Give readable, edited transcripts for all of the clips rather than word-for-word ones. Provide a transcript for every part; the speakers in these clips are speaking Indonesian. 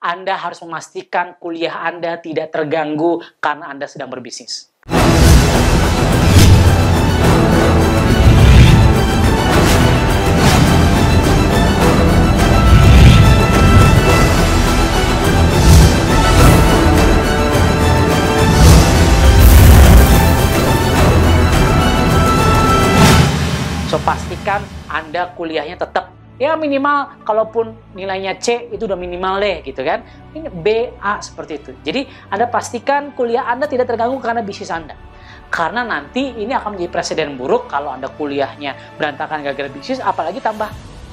Anda harus memastikan kuliah Anda tidak terganggu karena Anda sedang berbisnis. So, pastikan Anda kuliahnya tetap ya minimal, kalaupun nilainya C itu udah minimal deh gitu kan. Ini B, A seperti itu. Jadi Anda pastikan kuliah Anda tidak terganggu karena bisnis Anda. Karena nanti ini akan menjadi presiden buruk kalau Anda kuliahnya berantakan gara-gara bisnis, apalagi tambah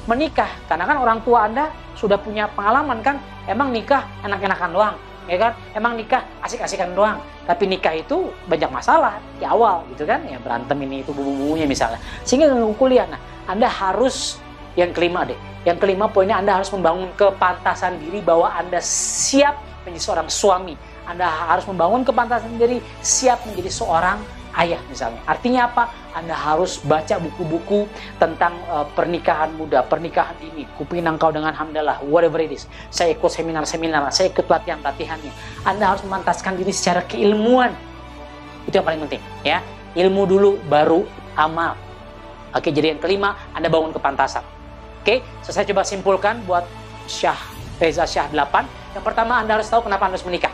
menikah. Karena kan orang tua Anda sudah punya pengalaman kan, emang nikah enak-enakan doang. Ya kan, emang nikah asik-asikan doang, tapi nikah itu banyak masalah di awal gitu kan, ya berantem ini itu bumbu-bumbunya misalnya, sehingga ganggu kuliah. Nah, Anda harus yang kelima deh, yang kelima poinnya Anda harus membangun kepantasan diri bahwa Anda siap menjadi seorang suami, Anda harus membangun kepantasan diri siap menjadi seorang ayah misalnya. Artinya apa? Anda harus baca buku-buku tentang pernikahan muda, pernikahan dini, Kupinang Kau dengan Hamdalah, whatever it is. Saya ikut seminar-seminar, saya ikut pelatihan-pelatihannya. Anda harus memantaskan diri secara keilmuan. Itu yang paling penting, ya. Ilmu dulu, baru amal. Oke, jadi yang kelima, Anda bangun kepantasan. Oke, saya coba simpulkan buat Reza Syah 8. Yang pertama, Anda harus tahu kenapa Anda harus menikah.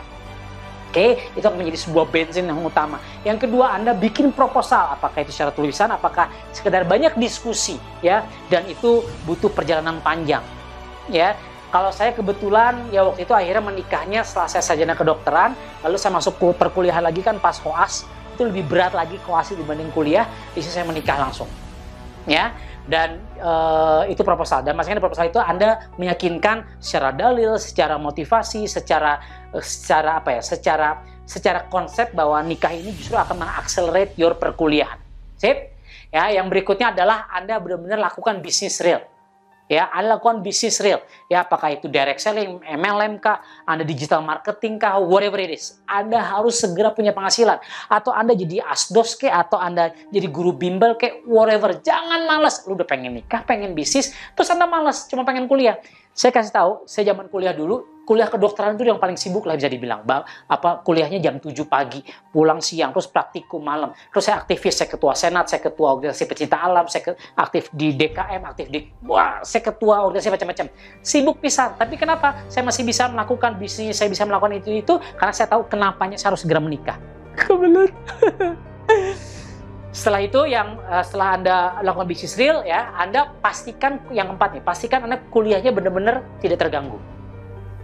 Oke, itu akan menjadi sebuah bensin yang utama. Yang kedua, Anda bikin proposal, apakah itu secara tulisan, apakah sekedar banyak diskusi, ya, dan itu butuh perjalanan panjang, ya. Kalau saya kebetulan, ya waktu itu akhirnya menikahnya setelah saya sarjana kedokteran, lalu saya masuk perkuliahan lagi kan pas koas, itu lebih berat lagi koas dibanding kuliah, di sini saya menikah langsung, ya. Dan itu proposal, dan maksudnya proposal itu Anda meyakinkan secara dalil, secara motivasi, secara konsep bahwa nikah ini justru akan mengakselerate your perkuliahan. Sip? Ya, yang berikutnya adalah Anda benar-benar lakukan bisnis real. Ya, Anda lakukan bisnis real. Ya, apakah itu direct selling, MLM kah, Anda digital marketing kah, whatever it is. Anda harus segera punya penghasilan. Atau Anda jadi asdos kah, atau Anda jadi guru bimbel kah, whatever. Jangan malas. Lu udah pengen nikah, pengen bisnis, terus Anda malas, cuma pengen kuliah. Saya kasih tahu, saya zaman kuliah dulu, kuliah kedokteran itu yang paling sibuk lah bisa dibilang. Kuliahnya jam 7 pagi, pulang siang, terus praktikum malam. Terus saya aktivis, saya ketua senat, saya ketua organisasi pecinta alam, saya aktif di DKM, saya ketua organisasi macam-macam. Sibuk pisan, tapi kenapa? Saya masih bisa melakukan bisnis, saya bisa melakukan itu karena saya tahu kenapanya saya harus segera menikah. Kebelet. Setelah itu, setelah Anda lakukan bisnis real, ya, Anda pastikan yang keempat nih, pastikan Anda kuliahnya benar-benar tidak terganggu.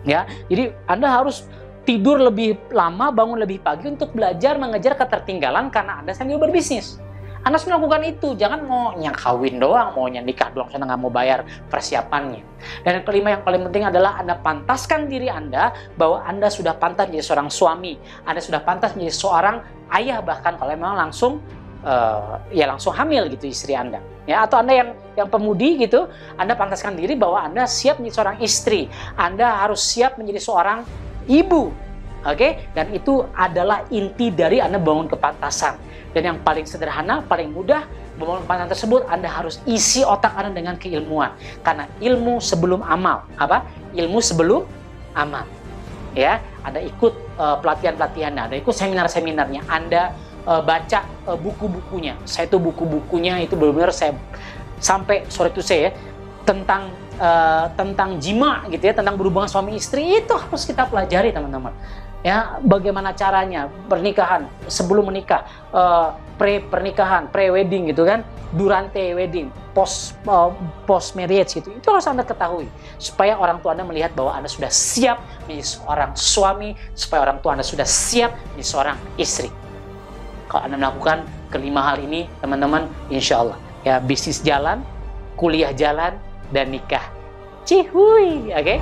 Ya, jadi Anda harus tidur lebih lama, bangun lebih pagi untuk belajar mengejar ketertinggalan karena Anda sambil berbisnis. Anda harus melakukan itu, jangan maunya kawin doang, maunya nikah doang, karena nggak mau bayar persiapannya. Dan yang kelima yang paling penting adalah Anda pantaskan diri Anda bahwa Anda sudah pantas menjadi seorang suami, Anda sudah pantas menjadi seorang ayah, bahkan kalau memang langsung hamil gitu istri Anda, ya, atau Anda yang pemudi gitu, Anda pantaskan diri bahwa Anda siap menjadi seorang istri, Anda harus siap menjadi seorang ibu, oke? Dan itu adalah inti dari Anda bangun kepantasan. Dan yang paling sederhana, paling mudah membangun kepantasan tersebut, Anda harus isi otak Anda dengan keilmuan, karena ilmu sebelum amal, ilmu sebelum amal, ya. Anda ikut pelatihan-pelatihannya, Anda ikut seminar-seminarnya, Anda baca buku-bukunya. Saya itu buku-bukunya itu benar-benar saya sampai sore itu saya tentang jima gitu ya, tentang berhubungan suami istri itu harus kita pelajari teman-teman. Ya, bagaimana caranya pernikahan, sebelum menikah, pre-pernikahan, pre-wedding gitu kan, durante wedding, post marriage gitu. Itu harus Anda ketahui supaya orang tua Anda melihat bahwa Anda sudah siap menjadi seorang suami, supaya orang tua Anda sudah siap menjadi seorang istri. Kalau Anda melakukan kelima hal ini, teman-teman, insya Allah, ya, bisnis jalan, kuliah jalan, dan nikah. Cihuy, oke?